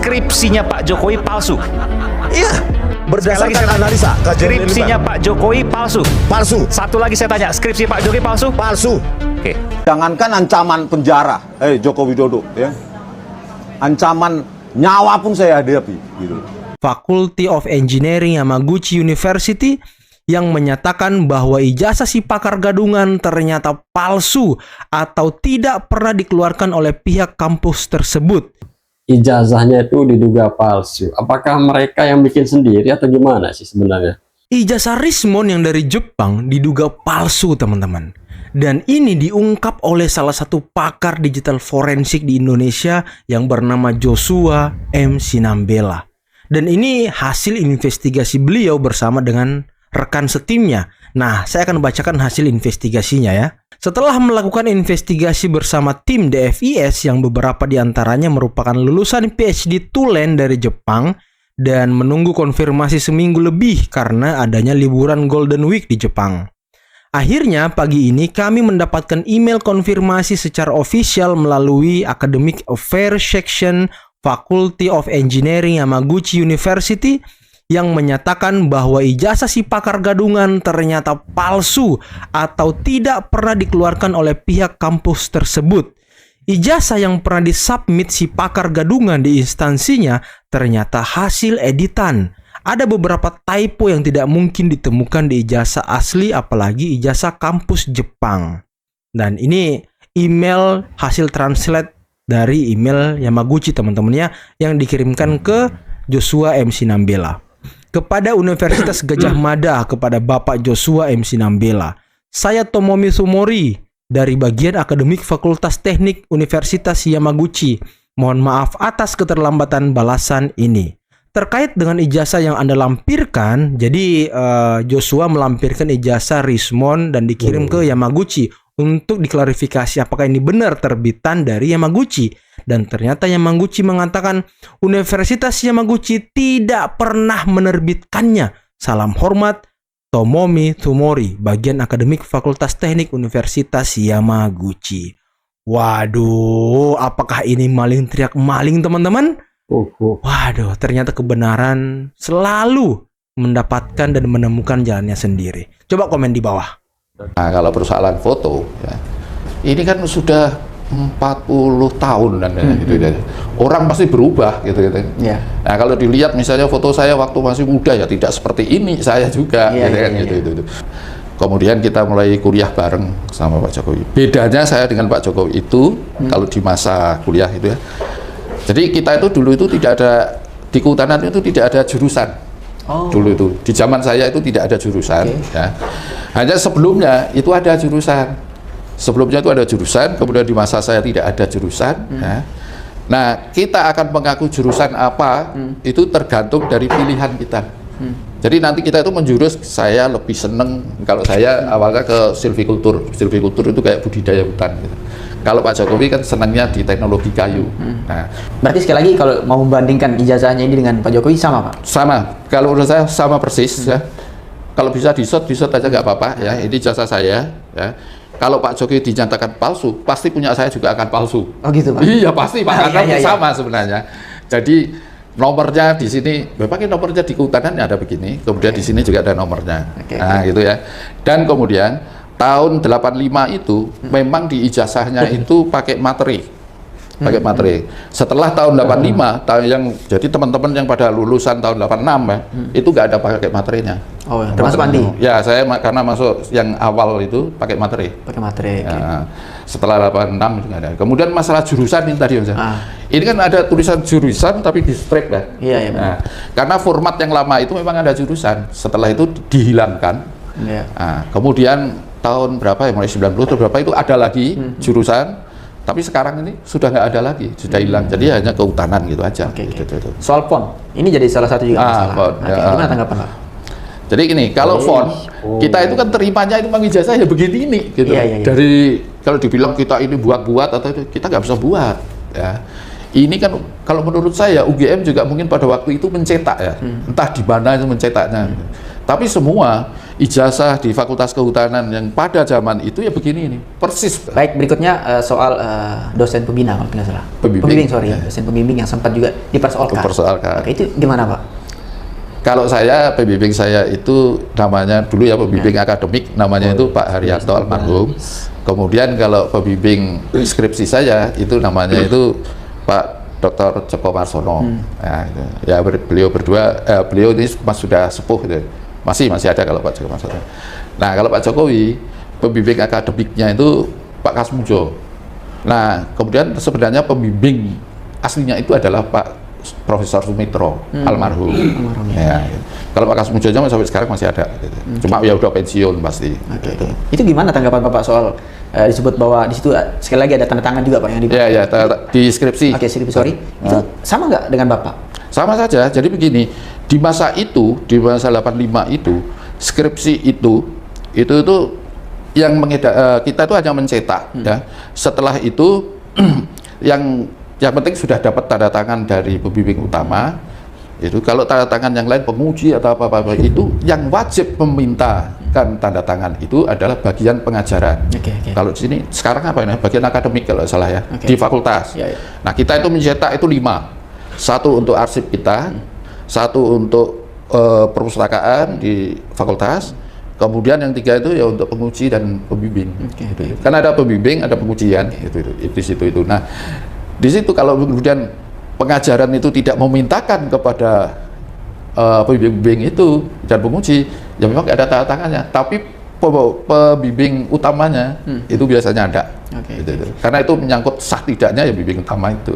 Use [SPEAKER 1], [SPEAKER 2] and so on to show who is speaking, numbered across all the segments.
[SPEAKER 1] skripsinya Pak Jokowi palsu.
[SPEAKER 2] Iya, berdasarkan
[SPEAKER 1] Sekali lagi saya
[SPEAKER 2] analisa
[SPEAKER 1] tanya,
[SPEAKER 2] kajian
[SPEAKER 1] skripsinya
[SPEAKER 2] ilmiah.
[SPEAKER 1] Pak Jokowi palsu.
[SPEAKER 2] Palsu.
[SPEAKER 1] Satu lagi saya tanya, skripsi Pak Jokowi palsu?
[SPEAKER 2] Palsu.
[SPEAKER 1] Oke.
[SPEAKER 3] Jangankan ancaman penjara, Joko Widodo, ya, ancaman nyawa pun saya hadapi, gitu.
[SPEAKER 4] Faculty of Engineering Yamaguchi University yang menyatakan bahwa ijazah si pakar gadungan ternyata palsu atau tidak pernah dikeluarkan oleh pihak kampus tersebut.
[SPEAKER 5] Ijazahnya itu diduga palsu. Apakah mereka yang bikin sendiri atau gimana sih sebenarnya?
[SPEAKER 4] Ijazah Rismon yang dari Jepang diduga palsu, teman-teman. Dan ini diungkap oleh salah satu pakar digital forensik di Indonesia yang bernama Joshua M. Sinambela. Dan ini hasil investigasi beliau bersama dengan rekan setimnya. Nah, saya akan bacakan hasil investigasinya ya. Setelah melakukan investigasi bersama tim DFIS yang beberapa diantaranya merupakan lulusan PhD Tulen dari Jepang dan menunggu konfirmasi seminggu lebih karena adanya liburan Golden Week di Jepang. Akhirnya pagi ini kami mendapatkan email konfirmasi secara official melalui Academic Affairs Section Faculty of Engineering Yamaguchi University yang menyatakan bahwa ijazah si pakar gadungan ternyata palsu atau tidak pernah dikeluarkan oleh pihak kampus tersebut. Ijazah yang pernah disubmit si pakar gadungan di instansinya ternyata hasil editan. Ada beberapa typo yang tidak mungkin ditemukan di ijazah asli, apalagi ijazah kampus Jepang. Dan ini email hasil translate dari email Yamaguchi, teman-temannya, yang dikirimkan ke Joshua M. Sinambela. Kepada Universitas Gajah Mada, kepada Bapak Joshua M. Sinambela, saya Tomomi Sumori dari bagian Akademik Fakultas Teknik Universitas Yamaguchi. Mohon maaf atas keterlambatan balasan ini. Terkait dengan ijazah yang Anda lampirkan, jadi Joshua melampirkan ijazah Rismon dan dikirim ke Yamaguchi untuk diklarifikasi apakah ini benar terbitan dari Yamaguchi. Dan ternyata Yamaguchi mengatakan Universitas Yamaguchi tidak pernah menerbitkannya. Salam hormat, Tomomi Sumori, bagian Akademik Fakultas Teknik Universitas Yamaguchi. Waduh, apakah ini maling teriak maling, teman-teman? Waduh, ternyata kebenaran selalu mendapatkan dan menemukan jalannya sendiri. Coba komen di bawah.
[SPEAKER 6] Nah, kalau persoalan foto, ya, ini kan sudah 40 tahun dan gitu, orang pasti berubah gitu.
[SPEAKER 7] Yeah.
[SPEAKER 6] Nah, kalau dilihat misalnya foto saya waktu masih muda ya tidak seperti ini saya juga, gitu. Kemudian kita mulai kuliah bareng sama Pak Jokowi. Bedanya saya dengan Pak Jokowi itu kalau di masa kuliah itu ya. Jadi kita itu dulu itu tidak ada di kehutanan itu tidak ada jurusan. Dulu itu di zaman saya itu tidak ada jurusan. Ya. Hanya sebelumnya itu ada jurusan. Sebelumnya itu ada jurusan, kemudian di masa saya tidak ada jurusan. Ya. Nah, kita akan mengaku jurusan apa itu tergantung dari pilihan kita. Jadi nanti kita itu menjurus, saya lebih seneng kalau saya awalnya ke silvikultur. Silvikultur itu kayak budidaya hutan. Gitu. Kalau Pak Jokowi kan senangnya di teknologi kayu. Nah,
[SPEAKER 7] berarti sekali lagi kalau mau membandingkan ijazahnya ini dengan Pak Jokowi sama, Pak?
[SPEAKER 6] Sama. Kalau menurut saya sama persis. Ya. Kalau bisa di-shot aja nggak apa-apa. Ya, ini ijazah saya. Ya. Kalau Pak Jokowi dinyatakan palsu, pasti punya saya juga akan palsu.
[SPEAKER 7] Oh gitu, Pak?
[SPEAKER 6] Iya pasti, Pak. Karena
[SPEAKER 7] iya.
[SPEAKER 6] sama sebenarnya. Jadi nomornya di sini, memang nomornya di kehutanan ada begini. Kemudian di sini juga ada nomornya. Nah, gitu ya. Dan kemudian tahun 85 itu memang di ijazahnya itu pakai materi. Pakai materi. Setelah tahun 85, yang jadi teman-teman yang pada lulusan tahun 86 ya, itu nggak ada pakai materinya.
[SPEAKER 7] Oh, termasuk Andi?
[SPEAKER 6] Ya, saya karena masuk yang awal itu pakai materi.
[SPEAKER 7] Pakai materi.
[SPEAKER 6] Ya, setelah 86 itu nggak ada. Kemudian masalah jurusan ini tadi, ini kan ada tulisan jurusan tapi di strip ya.
[SPEAKER 7] Iya, iya.
[SPEAKER 6] Nah, karena format yang lama itu memang ada jurusan. Setelah itu dihilangkan.
[SPEAKER 7] Iya.
[SPEAKER 6] Nah, kemudian tahun berapa ya, mulai 90 atau berapa itu ada lagi jurusan. Tapi sekarang ini sudah nggak ada lagi, sudah hilang. Jadi hanya kehutanan gitu aja. Gitu.
[SPEAKER 7] Soal font, ini jadi salah satu juga masalah.
[SPEAKER 6] Font,
[SPEAKER 7] gimana tanggapan Pak?
[SPEAKER 6] Jadi gini, kalau font, kita itu kan terimanya itu ijazah ya begini ini, gitu.
[SPEAKER 7] Iya.
[SPEAKER 6] Dari kalau dibilang kita ini buat-buat atau itu, kita nggak bisa buat. Ya. Ini kan kalau menurut saya UGM juga mungkin pada waktu itu mencetak ya, entah di mana itu mencetaknya. Tapi semua ijazah di Fakultas Kehutanan yang pada zaman itu ya begini ini, persis.
[SPEAKER 7] Baik, berikutnya soal dosen pembina kalau tidak salah.
[SPEAKER 6] Pembimbing.
[SPEAKER 7] Sorry, dosen pembimbing yang sempat juga dipersoalkan.
[SPEAKER 6] Dipersoalkan.
[SPEAKER 7] Oke, itu gimana Pak?
[SPEAKER 6] Kalau saya, pembimbing saya itu namanya dulu ya pembimbing akademik, namanya itu Pak Haryanto almarhum. Kemudian kalau pembimbing skripsi saya itu namanya itu Pak Dr. Joko Marsono. Nah, itu. Ya beliau berdua, beliau ini sudah sepuh gitu. Masih ada kalau Pak Joko Marsono. Nah, kalau Pak Jokowi, pembimbing akademiknya itu Pak Kasmujo. Nah, kemudian sebenarnya pembimbing aslinya itu adalah Pak Profesor Sumitro almarhum. Ya, gitu. Kalau Pak Kasmujo sampai sekarang masih ada. Gitu. Cuma ya udah pensiun pasti. Gitu.
[SPEAKER 7] Itu gimana tanggapan Bapak soal disebut bahwa di situ sekali lagi ada tanda tangan juga Pak yang di
[SPEAKER 6] di skripsi.
[SPEAKER 7] Oke, skripsi, sorry. Itu sama nggak dengan Bapak?
[SPEAKER 6] Sama saja. Jadi begini, di masa itu, di masa 85 itu, skripsi itu yang kita itu hanya mencetak ya. Setelah itu yang penting sudah dapat tanda tangan dari pembimbing utama. Itu kalau tanda tangan yang lain penguji atau apa-apa itu yang wajib memintakan tanda tangan itu adalah bagian pengajaran. Kalau di sini sekarang apa ini? Bagian akademik kalau salah ya, di fakultas. Nah, kita itu mencetak itu 5. 1 untuk arsip kita, 1 untuk perpustakaan di fakultas, kemudian yang 3 itu ya untuk penguji dan pembimbing. Kan ada pembimbing, ada pengujian di situ itu. Nah, di situ kalau kemudian pengajaran itu tidak memintakan kepada pembimbing itu dan penguji, ya memang nggak ada tanda tangannya. Tapi pembimbing utamanya itu biasanya ada. Karena itu menyangkut sah tidaknya ya pembimbing utama itu.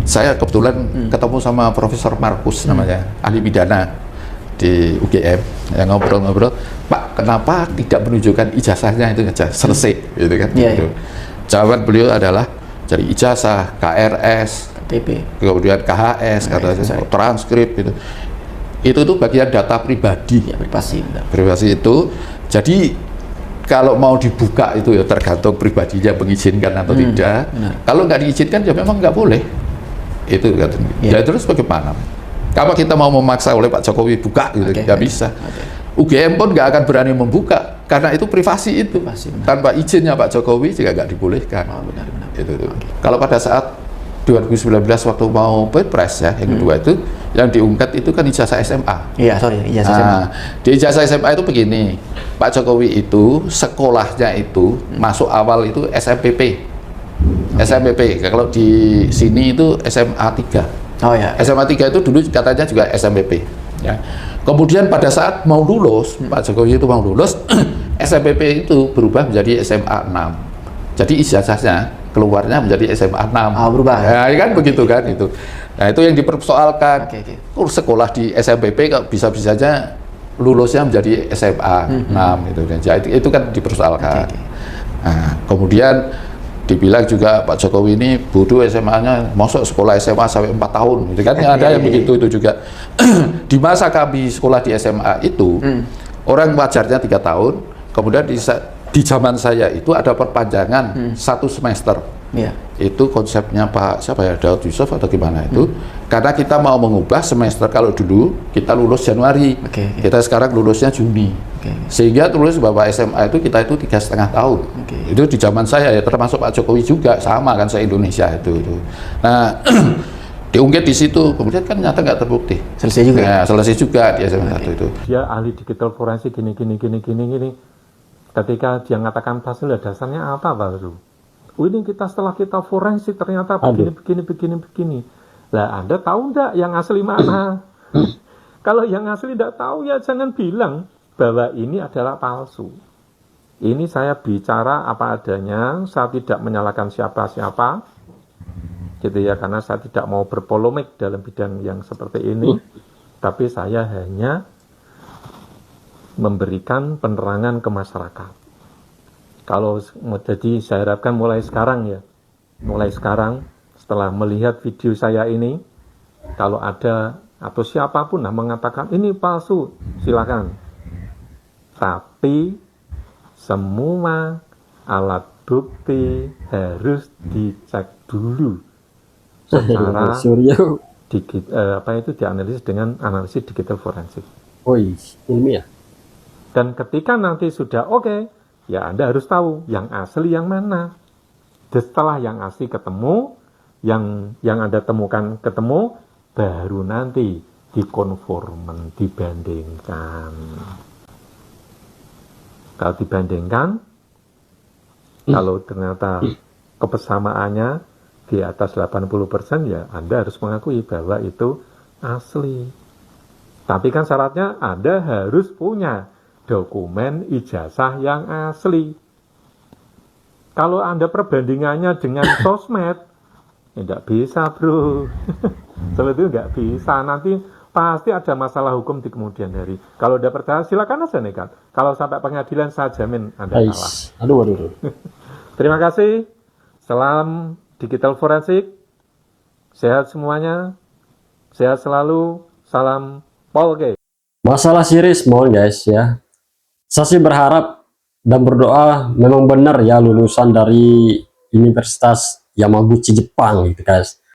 [SPEAKER 6] Saya kebetulan ketemu sama Profesor Markus namanya, ahli pidana di UGM, yang ngobrol-ngobrol, Pak, kenapa tidak menunjukkan ijazahnya itu aja selesai, gitu kan? Jawaban beliau adalah jadi ijazah, KRS, kemudian KHS, transkrip gitu. Itu tuh bagian data pribadi. Privasi itu. Jadi kalau mau dibuka itu ya tergantung pribadinya mengizinkan atau tidak. Kalau nggak diizinkan ya memang nggak boleh. Itu kan. Ya terus bagaimana? Kalau kita mau memaksa oleh Pak Jokowi buka gitu, nggak bisa. UGM pun nggak akan berani membuka karena itu privasi itu. Tanpa izinnya Pak Jokowi juga nggak dibolehkan. Kalau pada saat 2019 waktu mau Pilpres ya, yang kedua itu yang diungkap itu kan ijazah SMA.
[SPEAKER 7] Ijazah SMA.
[SPEAKER 6] Di ijazah SMA itu begini, Pak Jokowi itu sekolahnya itu masuk awal itu SMPP. SMPP. Kalau di sini itu SMA 3. SMA 3 itu dulu katanya juga SMPP. Ya. Kemudian pada saat mau lulus, Pak Jokowi itu mau lulus, SMPP itu berubah menjadi SMA 6. Jadi ijazahnya keluarnya menjadi SMA 6.
[SPEAKER 7] Berubah.
[SPEAKER 6] Ya, kan begitu kan itu. Nah, itu yang dipersoalkan. Sekolah di SMPP kok bisa-bisanya lulusnya menjadi SMA 6 gitu. Jadi itu kan dipersoalkan. Nah, kemudian dibilang juga Pak Jokowi ini bodoh SMA-nya, masuk sekolah SMA sampai 4 tahun. Gitu kan ada yang begitu itu juga. Di masa kami sekolah di SMA itu orang wajarnya 3 tahun, kemudian di zaman saya itu ada perpanjangan 1 semester. Itu konsepnya Pak siapa ya, Daud Yusuf atau gimana itu, karena kita mau mengubah semester. Kalau dulu kita lulus Januari, kita sekarang lulusnya Juni, sehingga lulus Bapak SMA itu kita itu 3,5 tahun. Itu di zaman saya ya, termasuk Pak Jokowi juga sama kan, se-Indonesia itu. Nah diungkit di situ, kemudian kan nyata nggak terbukti.
[SPEAKER 7] Selesai juga.
[SPEAKER 6] Ya, selesai juga di SMA 1 itu.
[SPEAKER 8] Dia ahli digital forensik gini. Ketika dia mengatakan palsu, dasarnya apa palsu? Ini setelah kita forensik ternyata begini. Lah Anda tahu nggak yang asli mana? Kalau yang asli tidak tahu ya jangan bilang bahwa ini adalah palsu. Ini saya bicara apa adanya, saya tidak menyalahkan siapa-siapa, gitu ya, karena saya tidak mau berpolemik dalam bidang yang seperti ini, tapi saya hanya memberikan penerangan ke masyarakat. Kalau jadi saya harapkan mulai sekarang setelah melihat video saya ini, kalau ada atau siapapun mengatakan ini palsu, silakan. Tapi semua alat bukti harus dicek dulu secara dianalisis dengan analisis digital forensik.
[SPEAKER 5] Ilmiah.
[SPEAKER 8] Dan ketika nanti sudah oke, ya Anda harus tahu yang asli yang mana. Dan setelah yang asli ketemu, yang Anda temukan ketemu, baru nanti dikonformen, dibandingkan. Kalau dibandingkan, kalau ternyata kebersamaannya di atas 80%, ya Anda harus mengakui bahwa itu asli. Tapi kan syaratnya Anda harus punya dokumen ijazah yang asli. Kalau Anda perbandingannya dengan sosmed, ya nggak bisa bro. Setelah itu nggak bisa, nanti pasti ada masalah hukum di kemudian hari. Kalau Anda percaya, silakan aja nekat. Kalau sampai pengadilan, saya jamin Anda kalah.
[SPEAKER 5] Aduh.
[SPEAKER 8] Terima kasih. Salam digital forensik. Sehat semuanya. Sehat selalu. Salam Polke.
[SPEAKER 5] Masalah series mohon guys ya. Saya sih berharap dan berdoa memang benar ya lulusan dari Universitas Yamaguchi Jepang gitu guys.